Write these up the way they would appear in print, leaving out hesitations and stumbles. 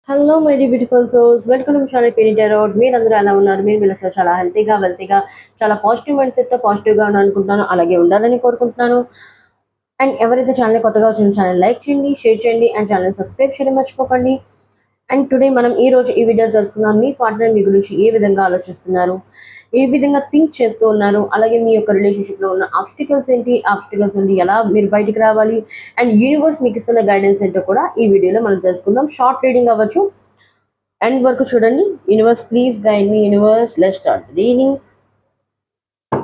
Hello my dear beautiful souls, welcome to చాలా పేరి అరౌట్. మీరందరూ ఎలా ఉన్నారు? మీరు వీళ్ళతో చాలా హెల్తీగా వెల్తీగా చాలా పాజిటివ్ మైండ్ సెట్తో పాజిటివ్గా అనుకుంటున్నాను, అలాగే ఉండాలని కోరుకుంటున్నాను. అండ్ ఎవరైతే ఛానల్ కొత్తగా వచ్చిన ఛానల్ లైక్ చేయండి, షేర్ చేయండి అండ్ ఛానల్ సబ్స్క్రైబ్ చేయడం మర్చిపోకండి. అండ్ టుడే మనం ఈ రోజు ఈ వీడియో తెలుసుకుందాం. మీ పార్ట్నర్ మీ గురించి ఏ విధంగా ఆలోచిస్తున్నారు, ఏ విధంగా థింక్ చేస్తూ ఉన్నారు, అలాగే మీ యొక్క రిలేషన్షిప్ లో ఉన్న ఆబ్స్టికల్స్ ఏంటి, ఆబ్స్టికల్స్ నుండి ఎలా మీరు బయటికి రావాలి, అండ్ యూనివర్స్ మీకు ఇస్తున్న గైడెన్స్ ఏంటో కూడా ఈ వీడియోలో మనం తెలుసుకుందాం. షార్ట్ రీడింగ్ అవ్వచ్చు, ఎండ్ వరకు చూడండి. Universe please guide me. Universe let's start reading.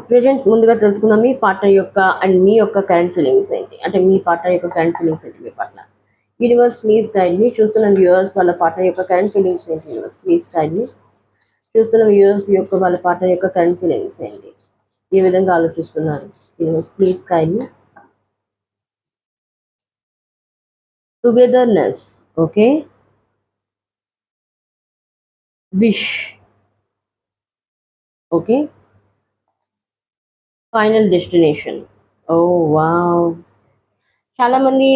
Present ముందుగా తెలుసుకుందాం మీ పార్ట్నర్ యొక్క అండ్ మీ యొక్క కరెంట్ ఫీలింగ్స్ ఏంటి, అంటే మీ పార్ట్నర్ యొక్క కరెంట్ ఫీలింగ్స్ ఏంటి మీ పట్ల. యూనివర్స్ ప్లీజ్ గైడ్ మీ. చూస్తున్న వ్యూవర్స్ వాళ్ళ పార్ట్నర్ యొక్క కరెంట్ ఫీలింగ్స్ ఏంటి, యూనివర్స్ ప్లీజ్ గైడ్ మీ. చూస్తున్న వ్యూవర్స్ యొక్క వాళ్ళ పార్ట్నర్ యొక్క కరెంట్ ఫీలింగ్స్ ఏంటి, ఏ విధంగా ఆలోచిస్తున్నారు, universe please guide me. Togetherness, okay. Wish, okay. Final destination, oh wow. చాలా మంది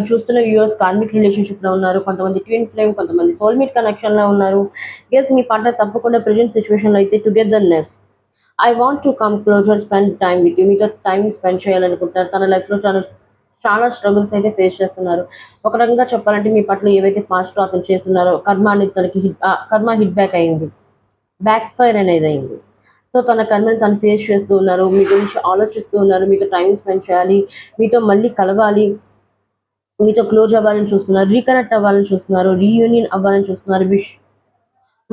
చూస్తున్న వ్యూవర్స్ కార్మిక్ రిలేషన్షిప్ లో ఉన్నారు, కొంతమంది ట్విన్ ఫ్లేమ్, కొంతమంది సోల్మేట్ కనెక్షన్ లో ఉన్నారు. ఎస్, మీ పార్ట్నర్ తప్పకుండా ప్రెజెంట్ సిచ్యువేషన్ లో అయితే togetherness, I want to come closer, spend time with you, మీతో టైం స్పెండ్ చేయాలనుకుంటారు. తన లైఫ్ లో చాలా చాలా స్ట్రగుల్స్ అయితే ఫేస్ చేస్తున్నారు. ఒక రకంగా చెప్పాలంటే మీ పట్ల ఏవైతే పాస్ట్ లో అతను చేస్తున్నారో కర్మ అనేది తనకి కర్మ హిట్ బ్యాక్ అయింది, బ్యాక్ ఫైర్ అనేది అయింది. సో తన కర్మని తను ఫేస్ చేస్తూ ఉన్నారు, మీ గురించి ఆలోచిస్తూ ఉన్నారు, మీతో టైం స్పెండ్ చేయాలి, మీతో మళ్ళీ కలవాలి, మీతో క్లోజ్ అవ్వాలని చూస్తున్నారు, రీకనెక్ట్ అవ్వాలని చూస్తున్నారు, రీయూనియన్ అవ్వాలని చూస్తున్నారు. Wish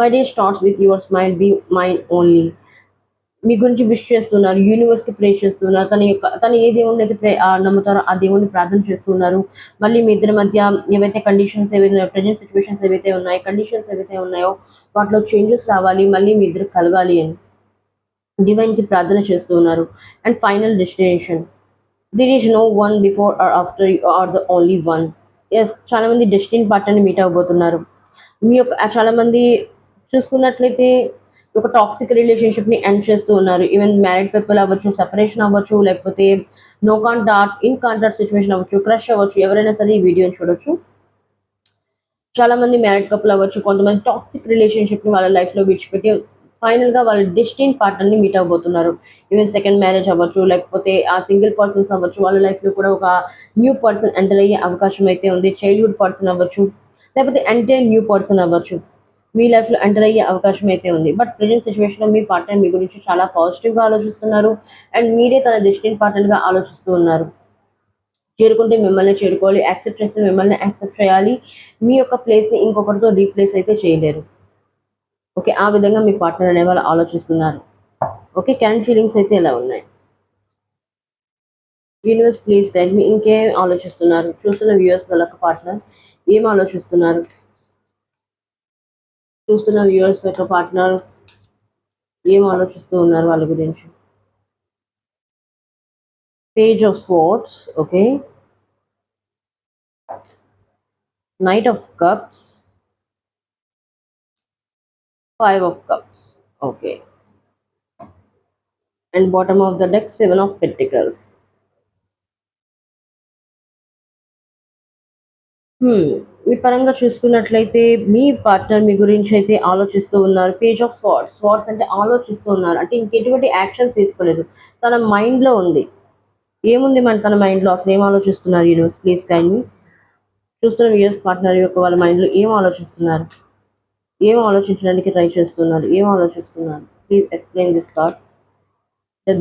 my day starts with your smile be mind only, మీ గురించి విష్ చేస్తున్నారు, యూనివర్స్ కి ప్రే చేస్తున్నారు. తను ఏ దేవుడిని అయితే నమ్ముతారో ఆ దేవుడిని ప్రార్థన చేస్తున్నారు. మళ్ళీ మీ ఇద్దరి మధ్య ఏవైతే కండిషన్స్ ఏవైతే ప్రజెంట్ సిచ్యువేషన్స్ ఏవైతే ఉన్నాయో, కండిషన్స్ ఏవైతే ఉన్నాయో వాటిలో చేంజెస్ రావాలి, మళ్ళీ మీ ఇద్దరు కలవాలి అని డివైన్ కి ప్రార్థన చేస్తూ ఉన్నారు. And final destination, there is no one before or after, you are the only one. Yes, చాలా మంది డెస్టినీ పార్ట్నర్ని మీట్ అవ్వబోతున్నారు. మీ యొక్క చాలా మంది చూసుకున్నట్లయితే ఒక టాక్సిక్ రిలేషన్షిప్ ని ఎండ్ చేస్తూ ఉన్నారు. ఈవెన్ మ్యారీడ్ పీపుల్ అవ్వచ్చు, సెపరేషన్ అవ్వచ్చు, లేకపోతే no contact, in contact situation అవ్వచ్చు, క్రష్ అవ్వచ్చు, ఎవరైనా సరే ఈ వీడియోని చూడొచ్చు. చాలా మంది మ్యారీడ్ కపుల్ అవ్వచ్చు, కొంతమంది టాక్సిక్ రిలేషన్షిప్ ని వాళ్ళ లైఫ్ లో విడిచిపెట్టి ఫైనల్ గా వాళ్ళ డెస్టినీ పార్ట్నర్ ని మీట్ అవబోతున్నారు. ఈవెన్ సెకండ్ మ్యారేజ్ అవ్వచ్చు, లేకపోతే ఆ సింగిల్ పర్సన్స్ అవ్వచ్చు, వాళ్ళ లైఫ్ లో కూడా ఒక న్యూ పర్సన్ ఎంటర్ అయ్యే అవకాశం అయితే ఉంది. చైల్డ్హుడ్ పర్సన్ అవ్వచ్చు, లేకపోతే ఎంటైర్ న్యూ పర్సన్ అవ్వచ్చు, మీ లైఫ్ లో ఎంటర్ అయ్యే అవకాశం అయితే ఉంది. బట్ ప్రెజెంట్ సిచ్యువేషన్ లో మీ పార్ట్నర్ మీ గురించి చాలా పాజిటివ్ గా ఆలోచిస్తున్నారు, అండ్ మీరే తన డెస్టినీ పార్ట్నర్ గా ఆలోచిస్తూ ఉన్నారు. చేరుకుంటే మిమ్మల్ని చేరుకోవాలి, యాక్సెప్ట్ చేస్తే మిమ్మల్ని యాక్సెప్ట్ చేయాలి. మీ యొక్క ప్లేస్ని ఇంకొకరితో రీప్లేస్ అయితే చేయలేరు. ఓకే, ఆ విధంగా మీ పార్ట్నర్ అనే వాళ్ళు ఆలోచిస్తున్నారు. ఓకే, కరెంట్ ఫీలింగ్స్ అయితే ఇలా ఉన్నాయి. యూనివర్స్ ప్లీజ్ గైడ్ మీ. ఇంకేం ఆలోచిస్తున్నారు? చూస్తున్న వ్యూవర్స్ వాళ్ళ పార్ట్నర్ ఏం ఆలోచిస్తున్నారు? చూస్తున్న వ్యూవర్స్ యొక్క పార్ట్నర్ ఏం ఆలోచిస్తూ ఉన్నారు వాళ్ళ గురించి? Page of swords, okay. Knight of cups, five of cups, okay. And bottom of the deck seven of pentacles. మీ పరంగా చూసుకున్నట్లయితే మీ పార్ట్నర్ మీ గురించి అయితే ఆలోచిస్తూ ఉన్నారు. పేజ్ ఆఫ్ స్వార్డ్స్, స్వార్డ్స్ అంటే ఆలోచిస్తూ ఉన్నారు, అంటే ఇంకెటువంటి యాక్షన్స్ తీసుకోలేదు, తన మైండ్లో ఉంది. ఏముంది మన తన మైండ్లో, అసలు ఏం ఆలోచిస్తున్నారు? యూనివర్స్ ప్లీజ్ గైడ్ మీ. చూస్తున్న వ్యూయర్స్ పార్ట్నర్ యొక్క వాళ్ళ మైండ్లో ఏం ఆలోచిస్తున్నారు, ఏం ఆలోచించడానికి ట్రై చేస్తున్నారు, ఏం ఆలోచిస్తున్నారు? Please explain this thought.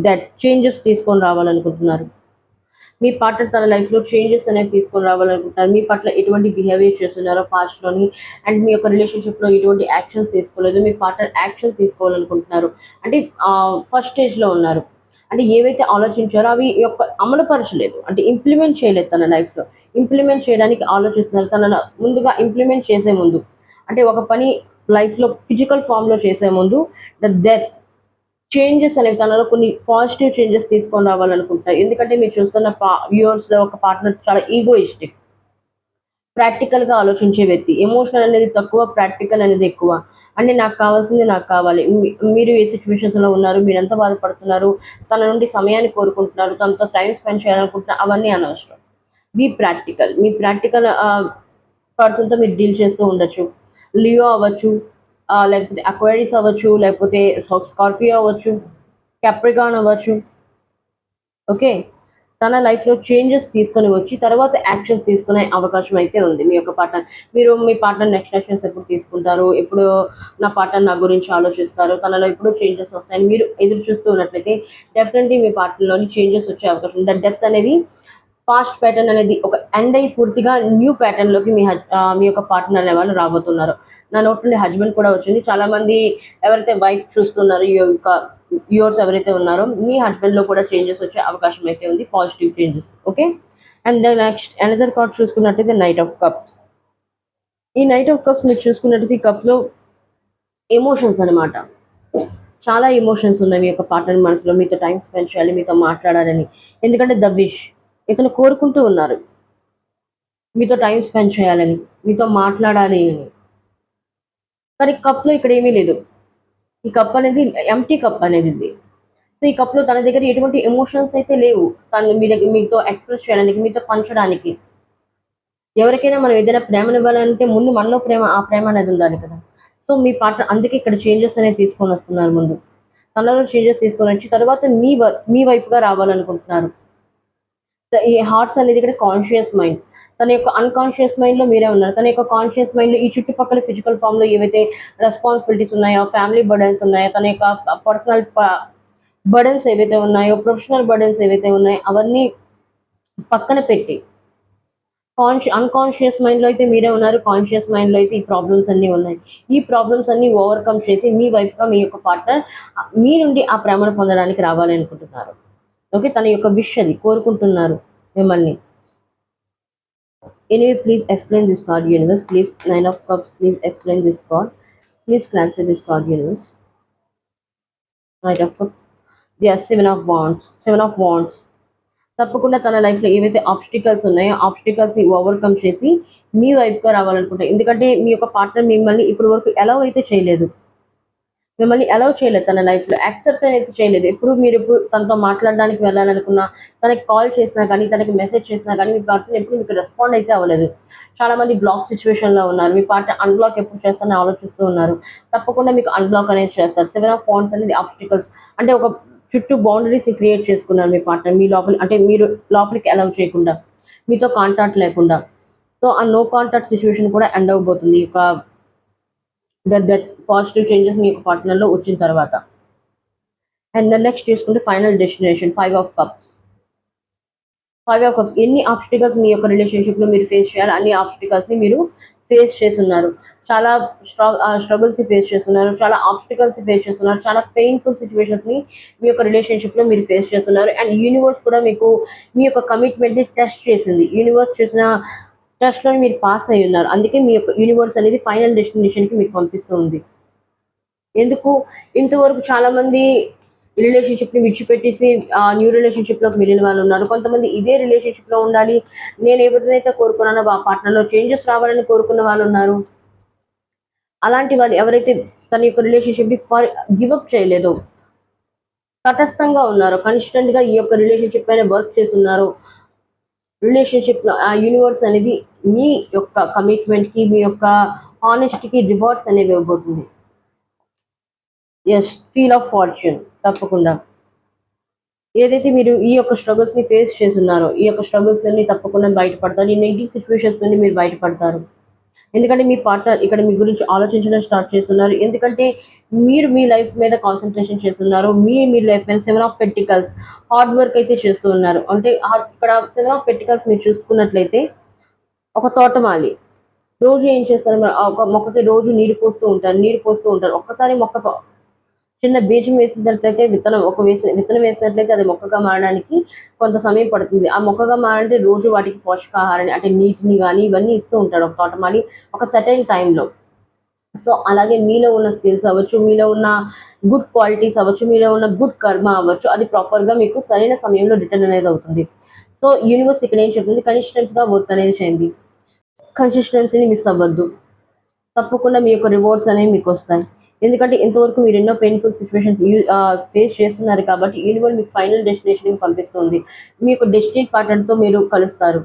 That changes తీసుకొని రావాలనుకుంటున్నారు. మీ పార్ట్నర్ తన లైఫ్లో చేంజెస్ అనేవి తీసుకొని రావాలనుకుంటున్నారు. మీ పట్ల ఎటువంటి బిహేవియర్ చేస్తున్నారో పాస్ట్లోని, అండ్ మీ యొక్క రిలేషన్షిప్లో ఎటువంటి యాక్షన్స్ తీసుకోలేదు, మీ పార్ట్నర్ యాక్షన్ తీసుకోవాలనుకుంటున్నారు. అంటే ఫస్ట్ స్టేజ్లో ఉన్నారు. అంటే ఏవైతే ఆలోచించారో అవి యొక్క అమలుపరచలేదు, అంటే ఇంప్లిమెంట్ చేయలేదు తన లైఫ్లో. ఇంప్లిమెంట్ చేయడానికి ఆలోచిస్తున్నారు. తన ముందుగా ఇంప్లిమెంట్ చేసే ముందు, అంటే ఒక పని లైఫ్లో ఫిజికల్ ఫామ్లో చేసే ముందు డెత్ చేంజెస్ అనేవి తనలో కొన్ని పాజిటివ్ చేంజెస్ తీసుకొని రావాలనుకుంటారు. ఎందుకంటే మీరు చూస్తున్న వ్యూవర్స్లో ఒక పార్ట్నర్ చాలా ఈగోయిస్టిక్, ప్రాక్టికల్గా ఆలోచించే వ్యక్తి. ఎమోషనల్ అనేది తక్కువ, ప్రాక్టికల్ అనేది ఎక్కువ. అంటే నాకు కావాల్సింది నాకు కావాలి. మీరు ఏ సిచ్యువేషన్స్లో ఉన్నారు, మీరు ఎంత బాధపడుతున్నారు, తన నుండి సమయాన్ని కోరుకుంటున్నారు, తనతో టైం స్పెండ్ చేయాలనుకుంటున్నారు, అవన్నీ అనవసరం. Be practical. మీ ప్రాక్టికల్ పర్సన్తో మీరు డీల్ చేస్తూ ఉండొచ్చు. లియో అవ్వచ్చు, లేకపోతే అక్వేరిస్ అవ్వచ్చు, లేకపోతే స్కార్పియో అవ్వచ్చు, క్యాప్రికాన్ అవ్వచ్చు. ఓకే. తన లైఫ్‌లో చేంజెస్ తీసుకొని వచ్చి తర్వాత యాక్షన్స్ తీసుకునే అవకాశం అయితే ఉంది మీ యొక్క పార్ట్నర్. మీరు మీ పార్ట్నర్ నెక్స్ట్ యాక్షన్స్ ఎప్పుడు తీసుకుంటారు? ఎప్పుడు నా పార్ట్నర్ నా గురించి ఆలోచిస్తారు? తనలో ఎప్పుడు చేంజెస్ వస్తాయని మీరు ఎదురు చూస్తూ ఉన్నట్లయితే డెఫినెట్‌లీ మీ పార్ట్నర్‌లోని చేంజెస్ వచ్చే అవకాశం ఉంది. ద డెత్ అనేది పాస్ట్ ప్యాటర్న్ అనేది ఒక ఎండ్ అయ్యి పూర్తిగా న్యూ ప్యాటర్న్‌లోకి మీ యొక్క పార్ట్నర్ అనేవాళ్ళు రాబోతున్నారు. నా నోటి నుండి హస్బెండ్ కూడా వచ్చింది. చాలామంది ఎవరైతే వైఫ్ చూస్తున్నారో ఈ యొక్క వ్యూవర్స్ ఎవరైతే ఉన్నారో మీ హస్బెండ్‌లో కూడా చేంజెస్ వచ్చే అవకాశం అయితే ఉంది. Positive changes. Okay. And the next another card చూసుకున్నట్టయితే నైట్ ఆఫ్ కప్స్. ఈ నైట్ ఆఫ్ కప్స్ మీరు చూసుకున్నట్టయితే ఈ కప్‌లో ఎమోషన్స్ అన్నమాట. చాలా ఎమోషన్స్ ఉన్నాయి మీ యొక్క పార్ట్నర్ మనసులో. మీతో టైమ్ స్పెండ్ చేయాలి, మీతో మాట్లాడాలని. ఎందుకంటే ద విష్ ఇతను కోరుకుంటూ ఉన్నారు. మీతో టైమ్ స్పెండ్ చేయాలని, మీతో మాట్లాడాలి అని. కానీ కప్‌లో ఇక్కడ ఏమీ లేదు. ఈ కప్ అనేది ఎంప్టీ కప్ అనేది ఇది. సో, ఈ కప్‌లో తన దగ్గర ఎటువంటి ఎమోషన్స్ అయితే లేవు. తను మీతో ఎక్స్‌ప్రెస్ చేయడానికి, మీతో పంచడానికి. ఎవరికైనా మనం ఏదైనా ప్రేమనివ్వాలంటే ముందు మనలో ఆ ప్రేమ అనేది ఉండాలి కదా! సో, మీ పార్ట్నర్ అందుకే ఇక్కడ చేంజెస్ అనేవి తీసుకొనొస్తున్నారు ముందు. తనలో చేంజెస్ తీసుకొనొచ్చి తర్వాత మీ వైపుగా రావాలనుకుంటున్నారు. ఈ హార్ట్స్ అనేది ఇక్కడ కాన్షియస్ మైండ్. తన యొక్క అన్‌కాన్షియస్ మైండ్‌లో మీరే ఉన్నారు. తన యొక్క కాన్షియస్ మైండ్‌లో ఈ చుట్టుపక్కల ఫిజికల్ ఫార్మ్‌లో ఏవైతే రెస్పాన్సిబిలిటీస్ ఉన్నాయో, ఫ్యామిలీ బర్డెన్స్ ఉన్నాయో, తన యొక్క పర్సనల్ బర్డెన్స్ ఏవైతే ఉన్నాయో, ప్రొఫెషనల్ బర్డెన్స్ ఏవైతే ఉన్నాయో అవన్నీ పక్కన పెట్టి అన్‌కాన్షియస్ మైండ్‌లో అయితే మీరే ఉన్నారు. కాన్షియస్ మైండ్‌లో అయితే ఈ ప్రాబ్లమ్స్ అన్నీ ఉన్నాయి. ఈ ప్రాబ్లమ్స్ అన్నీ ఓవర్‌కమ్ చేసి మీ వైపుగా మీ యొక్క పార్ట్నర్ మీ నుండి ఆ ప్రేమను పొందడానికి రావాలనుకుంటున్నారు. ఓకే. తన యొక్క విష్ అది కోరుకుంటున్నారు మిమ్మల్ని. Anyway, please explain this card, universe. Please, Nine of Cups, please explain this card. Please clarify this card, universe. Knight of Cups. Yes, Seven of Wands. Seven of Wands. తప్పకుండా తన లైఫ్‌లో ఏవైతే obstacles ఉన్నాయో, ఆబ్స్టికల్స్‌ని overcome చేసి మీ వైపుగా రావాలనుకుంటారు. ఎందుకంటే మీ యొక్క partner మిమ్మల్ని ఇప్పటి వరకు అలౌ అయితే చేయలేదు. మిమ్మల్ని అలౌ చేయలేదు తన లైఫ్‌లో. యాక్సెప్ట్ అనేది చేయలేదు. మీరెప్పుడు తనతో మాట్లాడడానికి వెళ్ళాలనుకున్నా, తనకి కాల్ చేసినా గానీ, తనకి మెసేజ్ చేసినా గానీ, మీ పర్సన్ ఎప్పుడు మీకు రెస్పాండ్ అయితే అవ్వలేదు. చాలామంది బ్లాక్ సిట్యుయేషన్‌లో ఉన్నారు. మీ పార్ట్నర్ అన్‌బ్లాక్ ఎప్పుడు చేస్తారని ఆలోచిస్తూ ఉన్నారు. తప్పకుండా మీకు అన్‌బ్లాక్ అనేది చేస్తారు. సెవెన్ ఆఫ్ వాండ్స్ అనేది ఆబ్స్టికల్స్ అంటే ఒక చుట్టూ బౌండరీస్‌ని క్రియేట్ చేసుకున్నారు మీ పార్ట్నర్. మీ లోపల అంటే మీరు లోపలికి అలౌ చేయకుండా, మీతో కాంటాక్ట్ లేకుండా. సో, ఆ నో కాంటాక్ట్ సిట్యుయేషన్ కూడా ఎండ్ అవ్వబోతుంది. ఒక డెత్ పాజిటివ్ చేంజెస్ మీ యొక్క పార్ట్నర్‌లో వచ్చిన తర్వాత. అండ్ దెన్ నెక్స్ట్ చూసుకుంటే final destination 5 of cups. 5 of cups ఎన్ని ఆబ్స్టికల్స్ మీ యొక్క రిలేషన్‌షిప్‌లో మీరు ఫేస్ చేయాలో అన్ని ఆబ్స్టికల్స్‌ని మీరు ఫేస్ చేసున్నారు. చాలా స్ట్రగుల్స్‌ని ఫేస్ చేస్తున్నారు. చాలా ఆబ్స్టికల్స్‌ని ఫేస్ చేస్తున్నారు. చాలా పెయిన్‌ఫుల్ సిట్యుయేషన్స్‌ని మీ యొక్క రిలేషన్‌షిప్‌లో మీరు ఫేస్ చేస్తున్నారు. అండ్ యూనివర్స్ కూడా మీకు మీ యొక్క కమిట్మెంట్‌ని టెస్ట్ చేసింది. యూనివర్స్ చేసిన టెస్ట్‌లో మీరు పాస్ అయ్యి ఉన్నారు. అందుకే మీ యొక్క యూనివర్స్ అనేది ఫైనల్ డెస్టినేషన్‌కి మీకు పంపిస్తూ ఉంది. ఎందుకు ఇంతవరకు చాలామంది రిలేషన్‌షిప్‌ని విడిచిపెట్టేసి న్యూ రిలేషన్‌షిప్‌లోకి వెళ్ళిన వాళ్ళున్నారు. కొంతమంది ఇదే రిలేషన్‌షిప్‌లో ఉండాలి. నేను ఎవరినైతే కోరుకున్నానో ఆ పార్ట్నర్‌లో చేంజెస్ రావాలని కోరుకున్న వాళ్ళున్నారు. అలాంటి వాళ్ళు ఎవరైతే తన యొక్క రిలేషన్‌షిప్‌ని గివ్ అప్ చేయలేదో, తటస్థంగా ఉన్నారో, కన్‌స్టెంట్‌గా ఈ యొక్క రిలేషన్‌షిప్ పైన వర్క్ చేసున్నారో, రిలేషన్‌షిప్‌లో ఆ యూనివర్స్ అనేది మీ యొక్క కమిట్మెంట్‌కి, మీ యొక్క హానెస్టీకి రివార్డ్స్ అనేవి ఇవ్వబోతుంది. యెస్. ఫీల్ ఆఫ్ ఫార్చ్యూన్ తప్పకుండా. ఏదైతే మీరు ఈ యొక్క స్ట్రగుల్స్‌ని ఫేస్ చేసున్నారో, ఈ యొక్క స్ట్రగుల్స్ నుండి తప్పకుండా బయటపడతారు. ఈ నెగెటివ్ సిట్యుయేషన్స్ నుండి మీరు బయటపడతారు. ఎందుకంటే మీ పార్ట్నర్ ఇక్కడ మీ గురించి ఆలోచించడం స్టార్ట్ చేస్తున్నారు. ఎందుకంటే మీరు మీ లైఫ్ మీద కాన్సంట్రేషన్ చేస్తున్నారు. మీ లైఫ్ మీద 7 ఆఫ్ పెంటికల్స్ హార్డ్ వర్క్ అయితే చేస్తూ ఉన్నారు. అంటే ఇక్కడ 7 ఆఫ్ పెంటికల్స్ మీరు చూసుకున్నట్లయితే ఒక తోటమాలి. రోజు ఏం చేస్తారు ఒక మొక్కకి రోజు నీరు పోస్తూ ఉంటారు. నీరు పోస్తూ ఉంటారు. ఒక్కసారి మొక్క చిన్న బీజం వేసినట్లయితే విత్తనం వేసినట్లయితే అది మొక్కగా మారడానికి కొంత సమయం పడుతుంది. ఆ మొక్కగా మారాలంటే రోజు వాటికి పోషకాహారాన్ని అంటే నీటిని గానీ ఇవన్నీ ఇస్తూ ఉంటాడు ఒక తోటమాలి ఒక సర్టెన్ టైంలో. సో, అలాగే మీలో ఉన్న స్కిల్స్ అవ్వచ్చు, మీలో ఉన్న గుడ్ క్వాలిటీస్ అవ్వచ్చు, మీలో ఉన్న గుడ్ కర్మ అవ్వచ్చు, అది ప్రాపర్‌గా మీకు సరైన సమయంలో రిటర్న్ అనేది అవుతుంది. సో, యూనివర్స్ ఇక్కడ ఏం చెప్తుంది కన్సిస్టెంట్‌గా వర్క్ అనేది చేయండి. కన్సిస్టెన్సీని మిస్ అవ్వద్దు. తప్పకుండా మీ యొక్క రివార్డ్స్ అనేవి మీకొస్తాయి. ఎందుకంటే ఇంతవరకు మీరు ఎన్నో పెయిన్‌ఫుల్ సిట్యుయేషన్స్ ఫేస్ చేస్తున్నారు కాబట్టి యూనివర్స్ మీకు ఫైనల్ డెస్టినేషన్‌కి పంపిస్తుంది. మీ యొక్క డెస్టినీ పార్ట్నర్‌తో మీరు కలుస్తారు.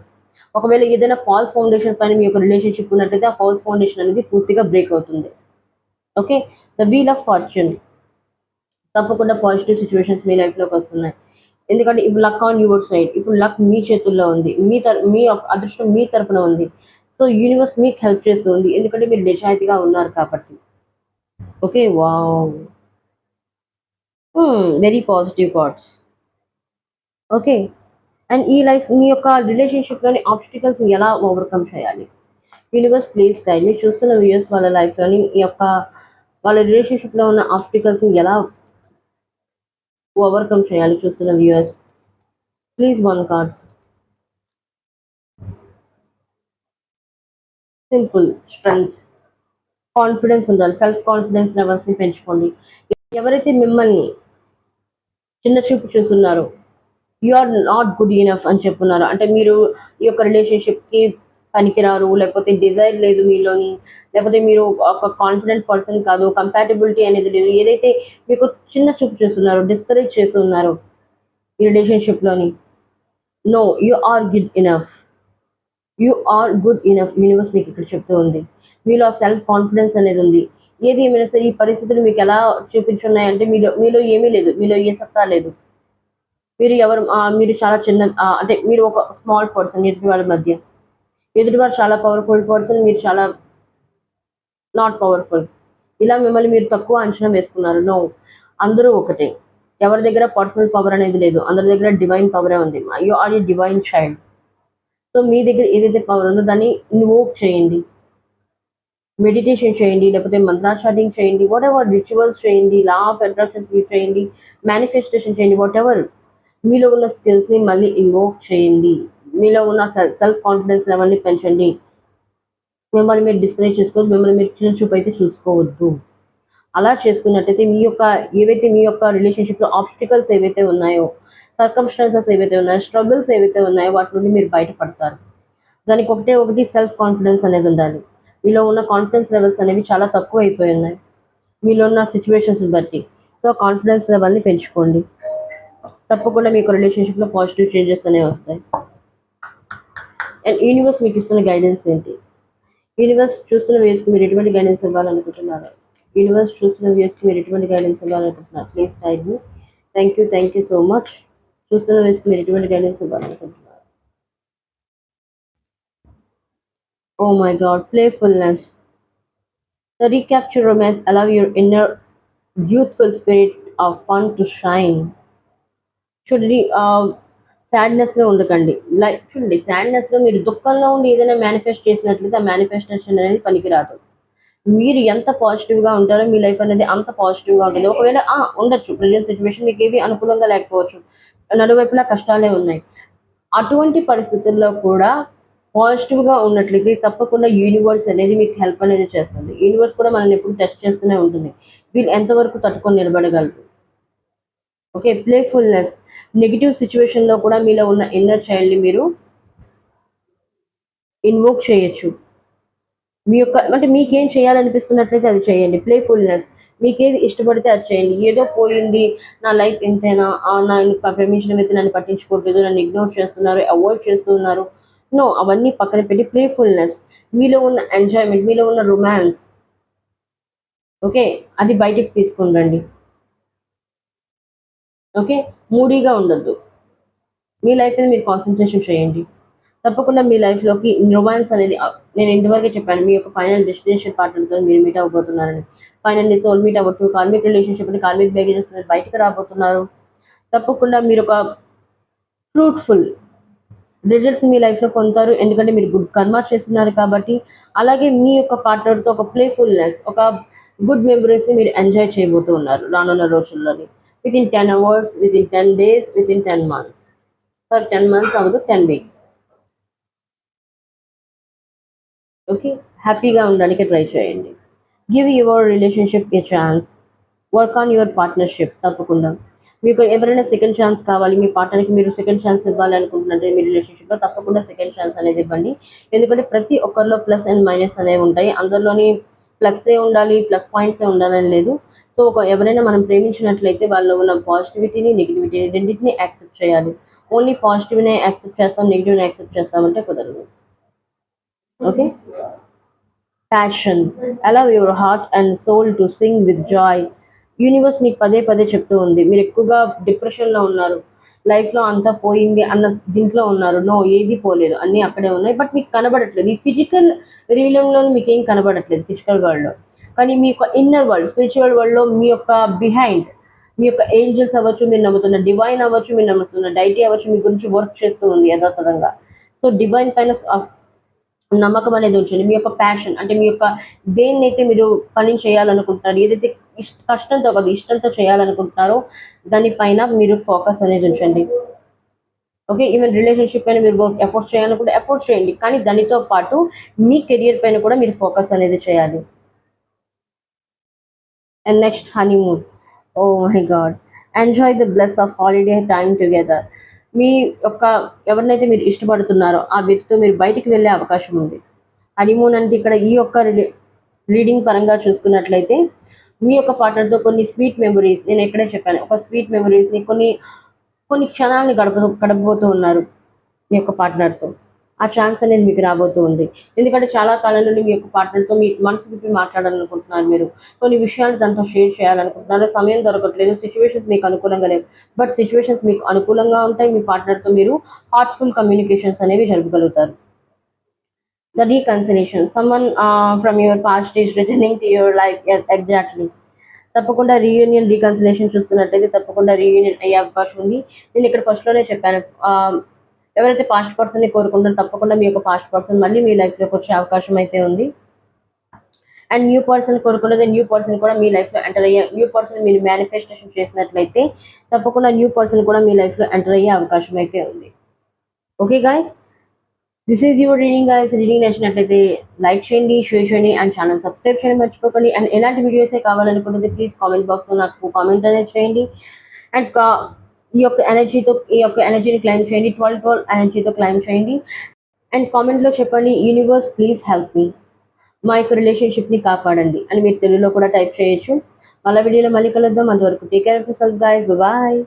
ఒకవేళ ఏదైనా ఫాల్స్ ఫౌండేషన్ పైన మీ యొక్క రిలేషన్షిప్ ఉన్నట్లయితే ఆ ఫాల్స్ ఫౌండేషన్ అనేది పూర్తిగా బ్రేక్ అవుతుంది. Okay. The wheel of fortune, తప్పకుండా పాజిటివ్ సిచ్యువేషన్స్ మీ లైఫ్లోకి వస్తున్నాయి. ఎందుకంటే ఇప్పుడు లక్ ఆన్ యువర్ సైడ్, ఇప్పుడు లక్ మీ చేతుల్లో ఉంది, మీ యొక్క అదృష్టం మీ తరపున ఉంది. సో యూనివర్స్ మీకు హెల్ప్ చేస్తుంది, ఎందుకంటే మీరు నిజాయితీగా ఉన్నారు కాబట్టి. Okay, wow, very positive thoughts. Okay. And ఈ లైఫ్ మీ యొక్క రిలేషన్షిప్లోని ఆబ్స్టికల్స్ని ఎలా ఓవర్కమ్ చేయాలి, యూనివర్స్ ప్లీజ్ గైడ్. మీరు చూస్తున్న వ్యూయర్స్ వాళ్ళ లైఫ్లోని ఈ యొక్క వాళ్ళ రిలేషన్షిప్లో ఉన్న ఆబ్స్టికల్స్ని ఎలా ఓవర్కమ్ చేయాలి చూస్తున్న viewers. Please one card. Simple, strength, confidence ఉండాలి. సెల్ఫ్ కాన్ఫిడెన్స్ లెవెల్స్ని పెంచుకోండి. ఎవరైతే మిమ్మల్ని చిన్న చూపు చూస్తున్నారో, you are not good enough అని చెప్పున్నారు, అంటే మీరు ఈ యొక్క రిలేషన్షిప్కి పనికిరారు, లేకపోతే డిజైర్ లేదు మీలోని, లేకపోతే మీరు ఒక కాన్ఫిడెంట్ పర్సన్ కాదు, కంపాటబిలిటీ అనేది లేదు, ఏదైతే మీకు చిన్న చూపు చేస్తున్నారో, డిస్కరేజ్ చేస్తున్నారో ఈ రిలేషన్షిప్లోని, no, you are good enough, you are good enough. Universe మీకు ఇక్కడ చెప్తూ ఉంది. మీలో సెల్ఫ్ కాన్ఫిడెన్స్ అనేది ఉంది. ఏది ఏమైనా సరే ఈ పరిస్థితులు మీకు ఎలా చూపించున్నాయంటే మీలో మీలో ఏమీ లేదు, మీలో ఏ సత్తా లేదు. మీరు చాలా చిన్న, అంటే మీరు ఒక స్మాల్ పర్సన్ ఎదుటి వాళ్ళ మధ్య. ఎదుటివారు చాలా పవర్ఫుల్ పర్సన్, మీరు చాలా నాట్ పవర్ఫుల్. ఇలా మిమ్మల్ని మీరు తక్కువ అంచనా వేసుకున్నారు. నో, అందరూ ఒకటే. ఎవరి దగ్గర పర్సనల్ పవర్ అనేది లేదు, అందరి దగ్గర డివైన్ పవరే ఉంది. You are a divine child. So మీ దగ్గర ఏదైతే పవర్ ఉందో దాన్ని ఇన్వోక్ చేయండి, మెడిటేషన్ చేయండి, లేకపోతే మంత్రాచార్యింగ్ చేయండి, వాట్ ఎవర్ రిచువల్స్ చేయండి, లా ఆఫ్ అట్రాక్షన్స్ చేయండి, మేనిఫెస్టేషన్ చేయండి, వాట్ ఎవర్ మీలో ఉన్న స్కిల్స్ని మళ్ళీ ఇన్వోక్ చేయండి. మీలో ఉన్న సెల్ఫ్ కాన్ఫిడెన్స్ లెవెల్ని పెంచండి. మిమ్మల్ని మీరు డిస్కరేజ్ చేసుకోవద్దు, మిమ్మల్ని మీరు చిన్న చూపు అయితే చూసుకోవద్దు. అలా చేసుకున్నట్టయితే ఏవైతే మీ యొక్క రిలేషన్షిప్లో ఆబ్స్టికల్స్ ఏవైతే ఉన్నాయో, సర్కమ్స్టాన్సెస్ ఏవైతే ఉన్నాయో, స్ట్రగుల్స్ ఏవైతే ఉన్నాయో వాటి నుండి మీరు బయటపడతారు. దానికి ఒకటి సెల్ఫ్ కాన్ఫిడెన్స్ అనేది ఉండాలి. మీలో ఉన్న కాన్ఫిడెన్స్ లెవెల్స్ అనేవి చాలా తక్కువ అయిపోయి ఉన్నాయి మీలో ఉన్న సిచ్యువేషన్స్ బట్టి. సో కాన్ఫిడెన్స్ లెవెల్ని పెంచుకోండి. తప్పకుండా మీకు రిలేషన్షిప్లో పాజిటివ్ చేంజెస్ అనేవి వస్తాయి. అండ్ యూనివర్స్ మీకు ఇస్తున్న గైడెన్స్ ఏంటి, యూనివర్స్ చూస్తున్న వ్యూస్కి మీరు ఎటువంటి గైడెన్స్ ఇవ్వాలనుకుంటున్నారు, యూనివర్స్ చూస్తున్న వ్యూస్కి మీరు ఎటువంటి గైడెన్స్ ఇవ్వాలనుకుంటున్నారు, please guide me. Thank you so much. చూస్తున్న వ్యూస్కి మీరు ఎటువంటి గైడెన్స్ ఇవ్వాలనుకుంటున్నారు. Oh my God, playfulness. The recapture romance allow your inner youthful spirit of fun to shine. చూడండి, సాడ్నెస్లో ఉండకండి. లైక్ చూడండి, సాడ్నెస్లో మీరు దుఃఖంలో ఉండి ఏదైనా మేనిఫెస్ట్ చేసినట్లయితే ఆ మేనిఫెస్టేషన్ అనేది పనికిరాదు. మీరు ఎంత పాజిటివ్గా ఉంటారో మీ లైఫ్ అనేది అంత పాజిటివ్గా ఉంటుంది. ఒకవేళ ఉండొచ్చు ప్రజెంట్ సిచ్యువేషన్ మీకు ఏవి అనుకూలంగా లేకపోవచ్చు, నలువైపులా కష్టాలే ఉన్నాయి. అటువంటి పరిస్థితుల్లో కూడా పాజిటివ్గా ఉన్నట్లయితే తప్పకుండా యూనివర్స్ అనేది మీకు హెల్ప్ అనేది చేస్తుంది. యూనివర్స్ కూడా మనల్ని ఎప్పుడు టెస్ట్ చేస్తూనే ఉంటుంది, వీళ్ళు ఎంతవరకు తట్టుకొని నిలబడగలరు. Okay, playfulness. నెగిటివ్ సిచ్యువేషన్లో కూడా మీలో ఉన్న ఇన్నర్ చైల్డ్ని మీరు ఇన్వోక్ చేయొచ్చు. మీ యొక్క అంటే మీకేం చేయాలనిపిస్తున్నట్లయితే అది చేయండి. ప్లేఫుల్నెస్, మీకేది ఇష్టపడితే అది చేయండి. ఏదో పోయింది, నా లైఫ్ ఇంతేనా, నన్ను ప్రేమించిన వ్యక్తి నన్ను పట్టించుకోవట్లేదు, నన్ను ఇగ్నోర్ చేస్తున్నారు, అవాయిడ్ చేస్తున్నారు, నో, అవన్నీ పక్కన పెట్టి ప్లేఫుల్నెస్, మీలో ఉన్న ఎంజాయ్మెంట్, మీలో ఉన్న రొమాన్స్, ఓకే, అది బయటికి తీసుకుని రండి. ఓకే, మూడీగా ఉండొద్దు. మీ లైఫ్ మీద మీరు కాన్సన్ట్రేషన్ చేయండి. తప్పకుండా మీ లైఫ్లోకి రొమాన్స్ అనేది, నేను ఇంతవరకే చెప్పాను, మీ యొక్క ఫైనల్ డెస్టినేషన్ పార్ట్నర్తో మీరు మీట్ అవ్వబోతున్నారని. ఫైనల్లీ సోల్ మీట్ అవ్వచ్చు, కార్మిక్ రిలేషన్షిప్ అని కార్మిక్ బ్యాగేజెస్ బయటకు రాబోతున్నారు. తప్పకుండా మీరు ఒక ఫ్రూట్ఫుల్ రిజల్ట్స్ మీ లైఫ్లో పొందుతారు, ఎందుకంటే మీరు గుడ్ కర్మ చేస్తున్నారు కాబట్టి. అలాగే మీ యొక్క పార్ట్నర్తో ఒక ప్లేఫుల్నెస్, ఒక గుడ్ మెమరీస్ని మీరు ఎంజాయ్ చేయబోతూ ఉన్నారు రానున్న రోజుల్లోని. Within 10 hours, within 10 days, within 10 months. Sorry, 10 months అవ్వదు, 10 వీక్స్. ఓకే, హ్యాపీగా ఉండడానికి ట్రై చేయండి. Give your relationship a chance, work on your partnership. తప్పకుండా మీకు ఎవరైనా సెకండ్ ఛాన్స్ కావాలి, మీ పార్ట్నర్కి మీరు సెకండ్ ఛాన్స్ ఇవ్వాలి అనుకుంటున్నట్టే మీ రిలేషన్షిప్లో, తప్పకుండా సెకండ్ ఛాన్స్ అనేది ఇవ్వండి. ఎందుకంటే ప్రతి ఒక్కరిలో ప్లస్ అండ్ మైనస్ అనేవి ఉంటాయి, అందులోని ప్లస్సే ఉండాలి, ప్లస్ పాయింట్సే ఉండాలని లేదు. సో ఎవరైనా మనం ప్రేమించినట్లయితే వాళ్ళలో ఉన్న పాజిటివిటీని, నెగిటివిటీని రెండింటిని యాక్సెప్ట్ చేయాలి. ఓన్లీ పాజిటివ్నే యాక్సెప్ట్ చేస్తాం, నెగిటివ్ని యాక్సెప్ట్ చేస్తామంటే కుదరదు. Okay. Passion, allow your heart and soul to sing with joy. Universe మీకు పదే పదే చెప్తూ ఉంది, మీరు ఎక్కువగా డిప్రెషన్లో ఉన్నారు, లైఫ్లో అంతా పోయింది అన్న దీంట్లో ఉన్నారు. నో, ఏది పోలేదు, అన్నీ అక్కడే ఉన్నాయి, బట్ మీకు కనబడట్లేదు. ఈ ఫిజికల్ రీలంలో మీకు ఏం కనబడట్లేదు ఫిజికల్ వరల్డ్లో. కానీ మీ యొక్క ఇన్నర్ వరల్డ్, స్పిరిచువల్ వరల్డ్లో మీ యొక్క బిహైండ్, మీ యొక్క ఏంజల్స్ అవ్వచ్చు, మీరు నమ్ముతున్న డివైన్ అవ్వచ్చు, మీరు నమ్ముతున్న డైటీ అవ్వచ్చు, మీ గురించి వర్క్ చేస్తూ ఉంది యథాతథంగా. సో డివైన్ పైన నమ్మకం అనేది ఉంచండి. మీ యొక్క ప్యాషన్ అంటే మీ యొక్క దేన్నైతే మీరు పని చేయాలనుకుంటున్నారు, ఏదైతే కష్టంతో కాదు ఇష్టంతో చేయాలనుకుంటున్నారో దానిపైన మీరు ఫోకస్ అనేది ఉంచండి. ఓకే. ఈవెన్ రిలేషన్షిప్ పైన మీరు ఎఫర్ట్స్ చేయాలనుకుంటే ఎఫర్ట్స్ చేయండి, కానీ దానితో పాటు మీ కెరియర్ పైన కూడా మీరు ఫోకస్ అనేది చేయాలి. And next honeymoon. Oh my God, enjoy the bless of holiday time together. మీ యొక్క ఎవరినైతే మీరు ఇష్టపడుతున్నారో ఆ వ్యక్తితో మీరు బయటికి వెళ్ళే అవకాశం ఉంది. హనీమూన్ అంటే ఇక్కడ ఈ యొక్క రీడింగ్ పరంగా చూసుకున్నట్లయితే మీ యొక్క పార్ట్నర్తో కొన్ని స్వీట్ మెమరీస్, నేను ఎక్కడే చెప్పాను, ఒక స్వీట్ మెమరీస్ని కొన్ని కొన్ని క్షణాలని గడపబోతూ ఉన్నారు మీ యొక్క పార్ట్నర్తో. ఆ ఛాన్స్ అనేది మీకు రాబోతూ ఉంది. ఎందుకంటే చాలా కాలం నుండి మీ యొక్క పార్ట్నర్తో మీ మనసు విప్పి మాట్లాడాలనుకుంటున్నారు మీరు. కొన్ని విషయాలు దాంతో షేర్ చేయాలనుకుంటున్నారు. సమయం దొరకట్లేదు, సిచ్యువేషన్స్ మీకు అనుకూలంగా లేవు. బట్ సిచ్యువేషన్స్ మీకు అనుకూలంగా ఉంటాయి. మీ పార్ట్నర్తో మీరు హార్ట్ఫుల్ కమ్యూనికేషన్స్ అనేవి జరపగలుగుతారు. The reconciliation. Someone from your past is returning to your life. Yes, exactly. తప్పకుండా రీయూనియన్, రీకన్సిలేషన్ చూస్తున్నట్లయితే తప్పకుండా రీయూనియన్ అయ్యే అవకాశం ఉంది. నేను ఇక్కడ ఫస్ట్‌లోనే చెప్పాను. ఎవరైతే పాస్ట్ పర్సన్‌ని కోరుకుంటారో తప్పకుండా మీ యొక్క పాస్ట్ పర్సన్ మళ్ళీ మీ లైఫ్‌లోకి వచ్చే అవకాశం అయితే ఉంది. అండ్ న్యూ పర్సన్ కోరుకున్నది, న్యూ పర్సన్ కూడా మీ లైఫ్‌లో ఎంటర్ అయ్యే, న్యూ పర్సన్ మీరు మేనిఫెస్టేషన్ చేసినట్లయితే తప్పకుండా న్యూ పర్సన్ కూడా మీ లైఫ్‌లో ఎంటర్ అయ్యే అవకాశం అయితే ఉంది. Okay guys, this is your reading guys. Reading నచ్చినట్లయితే లైక్ చేయండి, షేర్ చేయండి అండ్ ఛానల్ సబ్స్క్రైబ్ చేయడం మర్చిపోకండి. అండ్ ఎలాంటి వీడియోసే కావాలనుకుంటుంది ప్లీజ్ కామెంట్ బాక్స్లో నాకు కామెంట్ అనేది చేయండి. అండ్ ఈ యొక్క ఎనర్జీని క్లైమ్ చేయండి, 12 ఎనర్జీతో క్లైమ్ చేయండి. అండ్ కామెంట్లో చెప్పండి, యూనివర్స్ ప్లీజ్ హెల్ప్ మీ, మా యొక్క రిలేషన్షిప్ని కాపాడండి అని మీరు తెలుగులో కూడా టైప్ చేయొచ్చు. మళ్ళీ వీడియోలో మళ్ళీ కలుద్దాం. అంతవరకు take care of yourself guys. Bye.